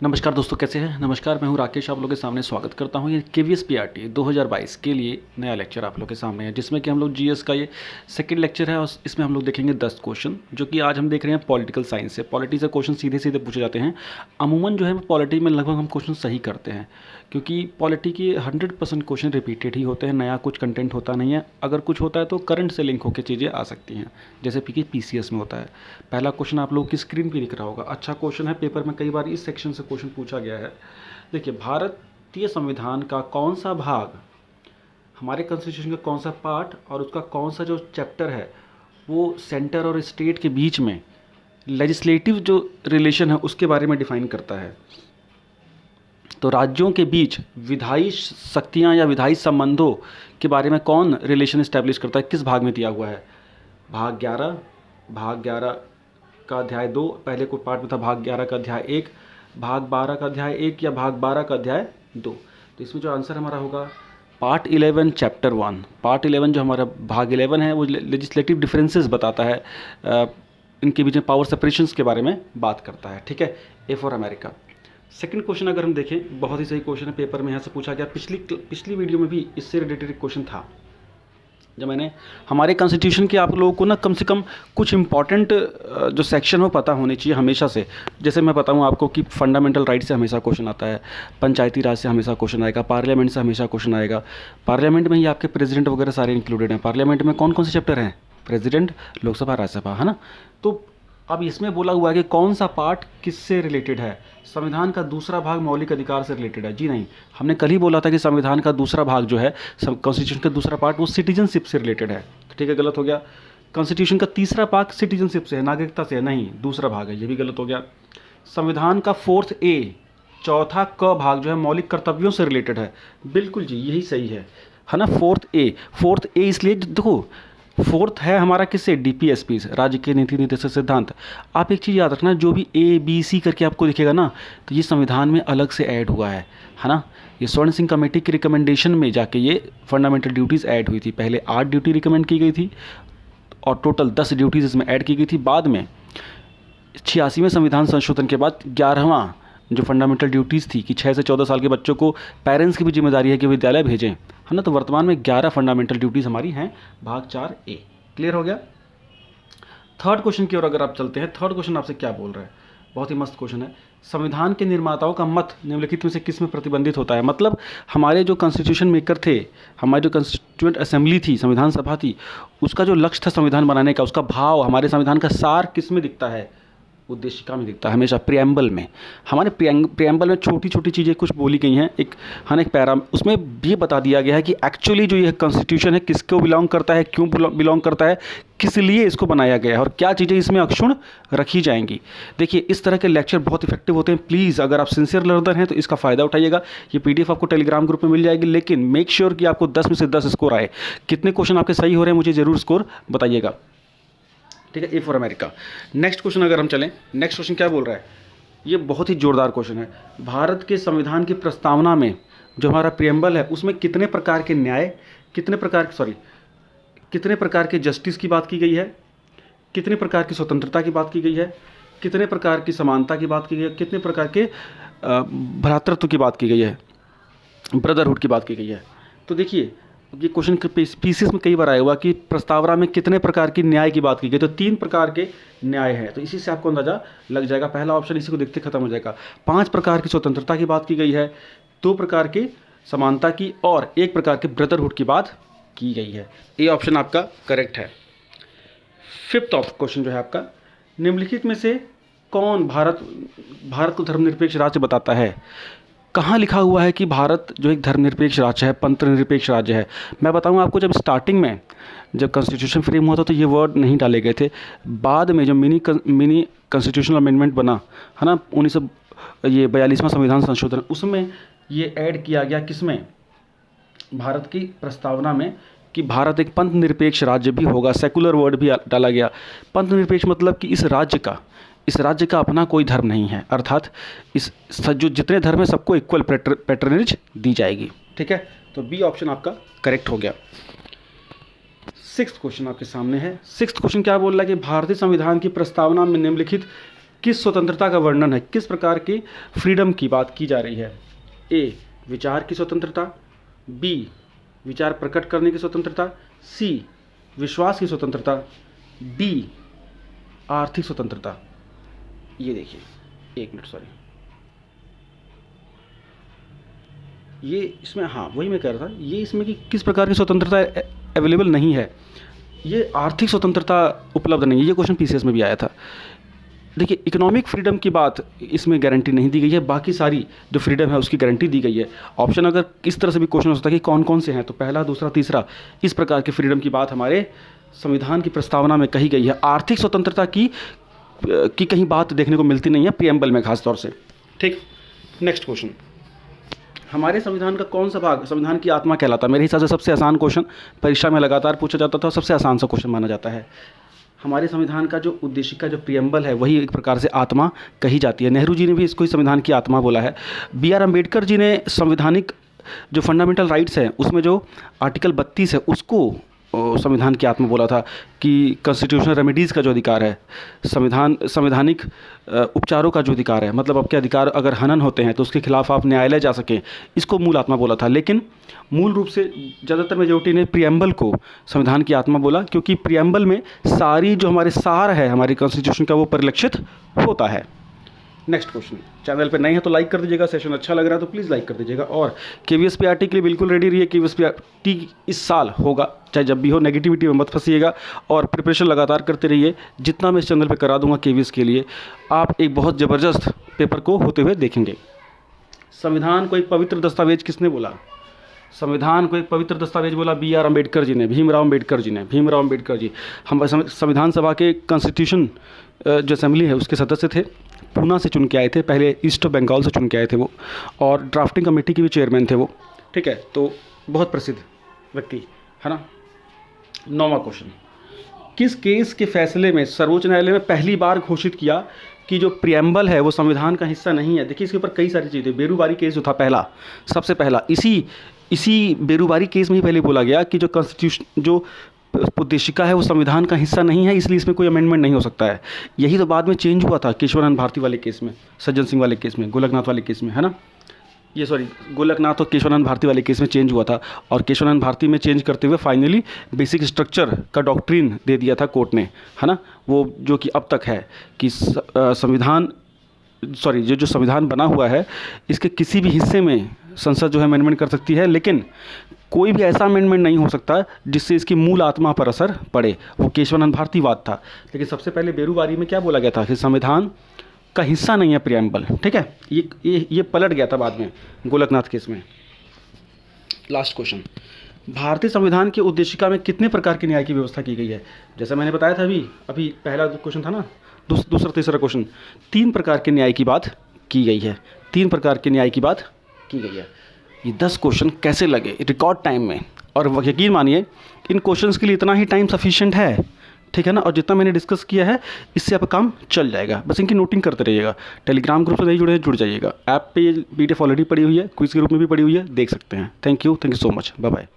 नमस्कार दोस्तों, कैसे हैं। नमस्कार, मैं हूं राकेश, आप लोगों के सामने स्वागत करता हूं। ये केवीएस पीआरटी 2022 के लिए नया लेक्चर आप लोगों के सामने है, जिसमें कि हम लोग जीएस का ये सेकंड लेक्चर है और इसमें हम लोग देखेंगे 10 क्वेश्चन, जो कि आज हम देख रहे हैं पॉलिटिकल साइंस से। पॉलिटी से क्वेश्चन सीधे सीधे पूछे जाते हैं। अमूमन जो है पॉलिटी में लगभग हम क्वेश्चन सही करते हैं, क्योंकि पॉलिटी के 100% क्वेश्चन रिपीटेड ही होते हैं, नया कुछ कंटेंट होता नहीं है। अगर कुछ होता है तो करंट से लिंक होकर चीज़ें आ सकती हैं, जैसे कि पीसीएस में होता है। पहला क्वेश्चन आप लोगों की स्क्रीन पर दिख रहा होगा। अच्छा क्वेश्चन है, पेपर में कई बार इस सेक्शन से क्वेश्चन पूछा गया है। देखिए, भारतीय संविधान का कौन सा भाग, हमारे कॉन्स्टिट्यूशन का कौन सा पार्ट और उसका कौन सा जो चैप्टर है वो सेंटर और स्टेट के बीच में लेजिस्लेटिव जो रिलेशन है उसके बारे में डिफाइन करता है। तो राज्यों के बीच विधायी शक्तियां या विधायी संबंधों के बारे में कौन रिलेशन इस्टेब्लिश करता है, किस भाग में दिया हुआ है। भाग 11 का अध्याय 2, पहले को पार्ट में था भाग 11 का अध्याय 1, भाग 12 का अध्याय 1 या भाग 12 का अध्याय 2। तो इसमें जो आंसर हमारा होगा पार्ट 11 चैप्टर 1। पार्ट 11 जो हमारा भाग 11 है वो लेजिस्लेटिव डिफरेंसेस बताता है, इनके बीच में पावर सेपरेशंस के बारे में बात करता है। ठीक है, A for America. Second question अगर हम देखें, बहुत ही सही क्वेश्चन है, पेपर में यहाँ से पूछा गया। पिछली वीडियो में भी इससे रिलेटेड एक क्वेश्चन था, जब मैंने हमारे कॉन्स्टिट्यूशन के आप लोगों को ना कम से कम कुछ इंपॉर्टेंट जो सेक्शन हो पता होने चाहिए हमेशा से। जैसे मैं बताऊं आपको कि फंडामेंटल राइट से हमेशा क्वेश्चन आता है, पंचायती राज से हमेशा क्वेश्चन आएगा, पार्लियामेंट से हमेशा क्वेश्चन आएगा। पार्लियामेंट में ही आपके प्रेसिडेंट वगैरह सारे इंक्लूडेड हैं। पार्लियामेंट में कौन कौन से चैप्टर हैं, प्रेसिडेंट, लोकसभा, राज्यसभा, है ना। तो अब इसमें बोला हुआ है कि कौन सा पार्ट किससे रिलेटेड है। संविधान का दूसरा भाग मौलिक अधिकार से रिलेटेड है। जी नहीं, हमने कल ही बोला था कि संविधान का दूसरा भाग जो है, कॉन्स्टिट्यूशन का दूसरा पार्ट, वो सिटीजनशिप से रिलेटेड है। ठीक है, गलत हो गया। कॉन्स्टिट्यूशन का तीसरा भाग सिटीजनशिप से है, नागरिकता से है, नहीं, दूसरा भाग है, ये भी गलत हो गया। संविधान का 4th ए, चौथा क भाग जो है मौलिक कर्तव्यों से रिलेटेड है। बिल्कुल जी, यही सही है ना। 4th ए इसलिए देखो, 4th है हमारा किससे, डीपीएसपी से, राज्य के नीति निर्देशक सिद्धांत। आप एक चीज़ याद रखना, जो भी ABC करके आपको दिखेगा ना, तो ये संविधान में अलग से ऐड हुआ है ना। ये स्वर्ण सिंह कमेटी की रिकमेंडेशन में जाके ये फंडामेंटल ड्यूटीज़ ऐड हुई थी। पहले 8 ड्यूटी रिकमेंड की गई थी और टोटल 10 ड्यूटीज़ इसमें ऐड की गई थी। बाद में 86वें संविधान संशोधन के बाद 11वां जो फंडामेंटल ड्यूटीज़ थी कि 6 से 14 साल के बच्चों को पेरेंट्स की भी जिम्मेदारी है कि विद्यालय भेजें, है ना। तो वर्तमान में 11 फंडामेंटल ड्यूटीज़ हमारी हैं, भाग 4A। क्लियर हो गया। थर्ड क्वेश्चन की ओर अगर आप चलते हैं, थर्ड क्वेश्चन आपसे क्या बोल रहा है, बहुत ही मस्त क्वेश्चन है। संविधान के निर्माताओं का मत निम्नलिखित में से किस में प्रतिबंधित होता है। मतलब हमारे जो कॉन्स्टिट्यूशन मेकर थे, हमारी जो कॉन्स्टिट्यूएंट असेंबली थी, संविधान सभा थी, उसका जो लक्ष्य था संविधान बनाने का, उसका भाव, हमारे संविधान का सार किस में दिखता है, उद्देशिका में दिखता है, हमेशा प्रियम्बल में। हमारे प्रियम्बल में छोटी छोटी चीज़ें कुछ बोली गई हैं, एक एक पैरा, उसमें ये बता दिया गया है कि एक्चुअली जो ये कॉन्स्टिट्यूशन है किसको बिलोंग करता है, क्यों बिलोंग करता है, किस लिए इसको बनाया गया है और क्या चीज़ें इसमें अक्षुण्ण रखी जाएंगी। देखिए, इस तरह के लेक्चर बहुत इफेक्टिव होते हैं। प्लीज़ अगर आप सिंसियर लर्नर हैं तो इसका फ़ायदा उठाइएगा। ये PDF आपको टेलीग्राम ग्रुप में मिल जाएगी, लेकिन मेक श्योर कि आपको 10 में से 10 स्कोर आए। कितने क्वेश्चन आपके सही हो रहे हैं मुझे ज़रूर स्कोर बताइएगा। ठीक है, A for America. Next question अगर हम चलें, नेक्स्ट क्वेश्चन क्या बोल रहा है, ये बहुत ही जोरदार क्वेश्चन है। भारत के संविधान की प्रस्तावना में जो हमारा प्रियम्बल है उसमें कितने प्रकार के न्याय, कितने प्रकार के जस्टिस की बात की गई है, कितने प्रकार की स्वतंत्रता की बात की गई है, कितने प्रकार की समानता की बात की गई है, कितने प्रकार के भ्रातृत्व की बात की गई है, ब्रदरहुड की बात की गई है। तो देखिए, ये क्वेश्चन पीसीएस में कई बार आया हुआ कि प्रस्तावना में कितने प्रकार की न्याय की बात की गई, तो 3 प्रकार के न्याय हैं। तो इसी से आपको अंदाजा लग जाएगा, पहला ऑप्शन इसी को देखते खत्म हो जाएगा। 5 प्रकार की स्वतंत्रता की बात की गई है, 2 प्रकार की समानता की और 1 प्रकार के ब्रदरहुड की बात की गई है। ये ऑप्शन आपका करेक्ट है। 5th क्वेश्चन जो है आपका, निम्नलिखित में से कौन भारत को धर्मनिरपेक्ष राज्य बताता है। कहाँ लिखा हुआ है कि भारत जो एक धर्मनिरपेक्ष राज्य है, पंथ निरपेक्ष राज्य है। मैं बताऊँ आपको, जब स्टार्टिंग में जब कॉन्स्टिट्यूशन फ्रेम हुआ था तो ये वर्ड नहीं डाले गए थे। बाद में जो मिनी कॉन्स्टिट्यूशनल अमेंडमेंट बना है ना, 1942वां संविधान संशोधन, उसमें ये ऐड किया गया, किसमें, भारत की प्रस्तावना में, कि भारत एक पंथ निरपेक्ष राज्य भी होगा। सेकुलर वर्ड भी डाला गया। पंथ निरपेक्ष मतलब कि इस राज्य का अपना कोई धर्म नहीं है, अर्थात इस जो जितने धर्म है सबको इक्वल पैट्रनेज दी जाएगी। ठीक है, तो बी ऑप्शन आपका करेक्ट हो गया। 6th क्वेश्चन आपके सामने है। 6th क्वेश्चन क्या बोल रहा है कि भारतीय संविधान की प्रस्तावना में निम्नलिखित किस स्वतंत्रता का वर्णन है, किस प्रकार की फ्रीडम की बात की जा रही है? ए विचार की स्वतंत्रता, बी विचार प्रकट करने की स्वतंत्रता, सी विश्वास की स्वतंत्रता, डी आर्थिक स्वतंत्रता। ये देखिए, एक मिनट, सॉरी, ये इसमें, हाँ वही मैं कह रहा था, ये इसमें कि किस प्रकार की स्वतंत्रता अवेलेबल नहीं है, ये आर्थिक स्वतंत्रता उपलब्ध नहीं है। ये क्वेश्चन पीसीएस में भी आया था। देखिए, इकोनॉमिक फ्रीडम की बात इसमें गारंटी नहीं दी गई है, बाकी सारी जो फ्रीडम है उसकी गारंटी दी गई है। ऑप्शन अगर इस तरह से भी क्वेश्चन हो सकता है कि कौन कौन से हैं, तो पहला, दूसरा, तीसरा, इस प्रकार की फ्रीडम की बात हमारे संविधान की प्रस्तावना में कही गई है। आर्थिक स्वतंत्रता की कहीं बात देखने को मिलती नहीं है, प्रीएम्बल में खास तौर से। ठीक, नेक्स्ट क्वेश्चन, हमारे संविधान का कौन सा भाग संविधान की आत्मा कहलाता है? मेरे हिसाब से सबसे आसान क्वेश्चन, परीक्षा में लगातार पूछा जाता था, सबसे आसान सा क्वेश्चन माना जाता है। हमारे संविधान का जो उद्देशिका, जो प्रीएम्बल है, वही एक प्रकार से आत्मा कही जाती है। नेहरू जी ने भी इसको ही संविधान की आत्मा बोला है। बी.आर. अम्बेडकर जी ने संवैधानिक जो फंडामेंटल राइट्स हैं उसमें जो आर्टिकल 32 है उसको संविधान की आत्मा बोला था कि कॉन्स्टिट्यूशनल रेमेडीज़ का जो अधिकार है, संवैधानिक उपचारों का जो अधिकार है, मतलब आपके अधिकार अगर हनन होते हैं तो उसके खिलाफ आप न्यायालय जा सकें, इसको मूल आत्मा बोला था। लेकिन मूल रूप से ज़्यादातर मेजोरिटी ने प्रीएम्बल को संविधान की आत्मा बोला, क्योंकि प्रीएम्बल में सारी जो हमारे सार है हमारी कॉन्स्टिट्यूशन का वो परिलक्षित होता है। नेक्स्ट क्वेश्चन, चैनल पे नए हैं तो लाइक कर दीजिएगा, सेशन अच्छा लग रहा है तो प्लीज़ लाइक कर दीजिएगा, और केवीएसपीआरटी के लिए बिल्कुल रेडी रहिए। केवीएसपीआरटी इस साल होगा, चाहे जब भी हो, नेगेटिविटी में मत फंसिएगा और प्रिपरेशन लगातार करते रहिए। जितना मैं इस चैनल पे करा दूंगा केवीएस के लिए, आप एक बहुत ज़बरदस्त पेपर को होते हुए देखेंगे। संविधान को एक पवित्र दस्तावेज किसने बोला? संविधान को एक पवित्र दस्तावेज बोला बी.आर. अम्बेडकर जी ने, भीमराव अम्बेडकर जी ने। भीमराव अम्बेडकर जी हम संविधान सभा के कॉन्स्टिट्यूशन जो असेंबली है उसके सदस्य थे, पूना से चुन के आए थे, पहले ईस्ट बंगाल से चुन के आए थे वो, और ड्राफ्टिंग कमेटी के भी चेयरमैन थे वो। ठीक है, तो बहुत प्रसिद्ध व्यक्ति है ना। 9वां क्वेश्चन, किस केस के फैसले में सर्वोच्च न्यायालय में पहली बार घोषित किया कि जो प्रीएम्बल है वो संविधान का हिस्सा नहीं है? देखिए, इसके ऊपर कई सारी चीज़ें, बेरूबारी केस जो था पहला, सबसे पहला इसी बेरूबारी केस में ही पहले बोला गया कि जो कॉन्स्टिट्यूशन, जो उद्देशिका है वो संविधान का हिस्सा नहीं है, इसलिए इसमें कोई अमेंडमेंट नहीं हो सकता है। यही तो बाद में चेंज हुआ था केशवानंद भारती वाले केस में, सज्जन सिंह वाले केस में, गोलकनाथ वाले केस में, है ना। ये गोलकनाथ और केशवानंद भारती वाले केस में चेंज हुआ था, और केशवानंद भारती में चेंज करते हुए फाइनली बेसिक स्ट्रक्चर का डॉक्ट्रिन दे दिया था कोर्ट ने, है ना। वो जो कि अब तक है कि जो संविधान बना हुआ है इसके किसी भी हिस्से में संसद जो है अमेंडमेंट कर सकती है, लेकिन कोई भी ऐसा अमेंडमेंट नहीं हो सकता जिससे इसकी मूल आत्मा पर असर पड़े। वो केशवानंद भारतीवाद था। लेकिन सबसे पहले बेरूबारी में क्या बोला गया था कि संविधान का हिस्सा नहीं है प्रीएम्बल। ठीक है, ये पलट गया था बाद में गोलकनाथ केस में। लास्ट क्वेश्चन, भारतीय संविधान की उद्देशिका में कितने प्रकार के न्याय की व्यवस्था की गई है? जैसा मैंने बताया था अभी पहला क्वेश्चन था ना, दूसरा तीसरा क्वेश्चन, 3 प्रकार के न्याय की बात की गई है। 3 प्रकार के न्याय की बात की गई है। ये 10 क्वेश्चन कैसे लगे रिकॉर्ड टाइम में? और यकीन मानिए इन क्वेश्चंस के लिए इतना ही टाइम सफिशिएंट है, ठीक है ना। और जितना मैंने डिस्कस किया है इससे आपका काम चल जाएगा, बस इनकी नोटिंग करते रहिएगा। टेलीग्राम ग्रुप से नहीं जुड़े हैं, जुड़ जाइएगा। ऐप पे ये PDF ऑलरेडी पड़ी हुई है, क्विज के रूप में भी पड़ी हुई है, देख सकते हैं। Thank you so much, bye bye.